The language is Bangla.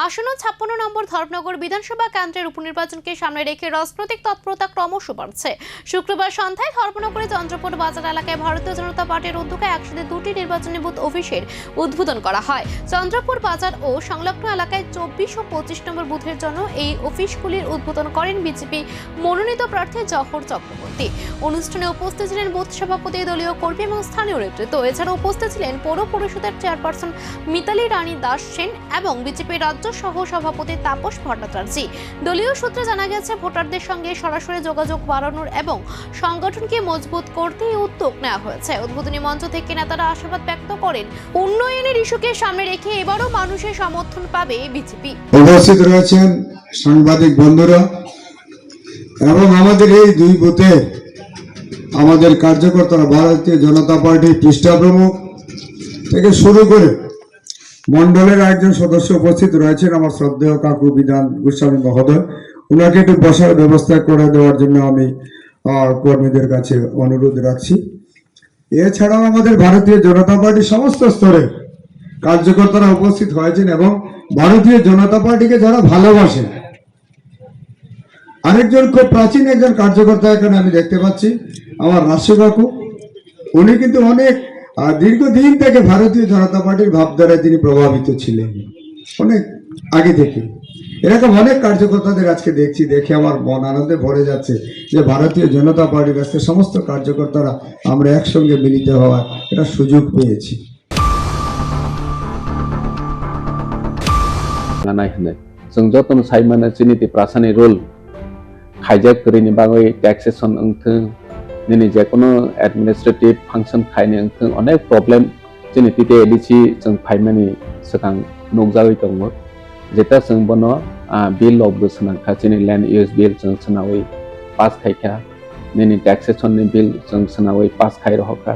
আসন্ন 56 নম্বর ধর্মনগর বিধানসভা কেন্দ্রের উপনির্বাচনকে সামনে রেখে রাজনৈতিক তৎপরতা ক্রমশ বাড়ছে। শুক্রবার সন্ধ্যায় ধর্মনগরে চন্দ্রপুর বাজার এলাকায় ভারতীয় জনতা পার্টির উদ্যোগে একসাথে দুটি নির্বাচনী বুথ অফিসের উদ্বোধন করা হয়। চন্দ্রপুর বাজার ও সংলগ্ন এলাকায় 24 ও 25 নম্বর বুথের জন্য এই অফিসগুলির উদ্বোধন করেন বিজেপি মনোনীত প্রার্থী জহর চক্রবর্তী। অনুষ্ঠানে উপস্থিত ছিলেন বুথ সভাপতি, দলীয় কর্মী এবং স্থানীয় নেতৃত্ব। এছাড়া উপস্থিত ছিলেন পৌর পরিষদের চেয়ারপারসন মিতালি রানী দাস সেন এবং বিজেপি রাজ্য সহ সভাপতি তাপস ভট্টাচার্য। দলীয় সূত্রে জানা গেছে, ভোটারদের সঙ্গে সরাসরি যোগাযোগ বাড়ানোর এবং সংগঠনকে মজবুত করতে এই উদ্যোগ নেওয়া হয়েছে। উদ্বোধনী মঞ্চ থেকে নেতারা আশাবাদ ব্যক্ত করেন, উন্নয়নের ইস্যুকে সামনে রেখে এবারও মানুষের সমর্থন পাবে বিজেপি। উপস্থিত রয়েছেন সাংবাদিক বন্ধুরা এবং আমাদের এই দুই বুথে আমাদের কার্যকর্তারা, ভারতীয় জনতা পার্টির পৃষ্ঠা প্রমুখ থেকে শুরু করে মন্ডলের একজন সদস্য উপস্থিত রয়েছেন, আমার শ্রদ্ধেয় কাকু বিধান গোস্বামী মহোদয়। ওনাকে একটু বসার ব্যবস্থা করে দেওয়ার জন্য আমি কর্মীদের কাছে অনুরোধ রাখছি। এছাড়াও আমাদের ভারতীয় জনতা পার্টির সমস্ত স্তরে কার্যকর্তারা উপস্থিত হয়েছেন এবং ভারতীয় জনতা পার্টিকে যারা ভালোবাসেন। আরেকজন খুব প্রাচীন একজন কার্যকর্তা এখানে আমি দেখতে পাচ্ছি, আমার রাশি কাকু। উনি কিন্তু অনেক দীর্ঘদিন থেকে ভারতীয় জনতা পার্টির ভাবধারায় তিনি প্রভাবিত ছিলেন, অনেক আগে থেকে। এরকম অনেক কার্যকর্তাদের আজকে দেখছি, দেখে আমার মন আনন্দে ভরে যাচ্ছে যে ভারতীয় জনতা পার্টির আজকে সমস্ত কার্যকর্তারা আমরা একসঙ্গে মিলিত হওয়ার এটা সুযোগ পেয়েছি। जों जतन साइमाने चिनिति प्रासानि रुल खाइजाक करिनि बागै टैक्सेशन अंथों निनि जेकुनु एडमिनिस्ट्रेटिव फांक्शन खाइनि अंथों अनेक प्रॉब्लम चिनितिते एडिसि जों फाइमानि सकां नगजागै दङ जेता जों बनो बिल अफ द सनाखा चिनि लैंड यूज बिल जों सनावै पास खाइखा निनि टैक्सेशन नि बिल जों सनावै पास खाइ रहका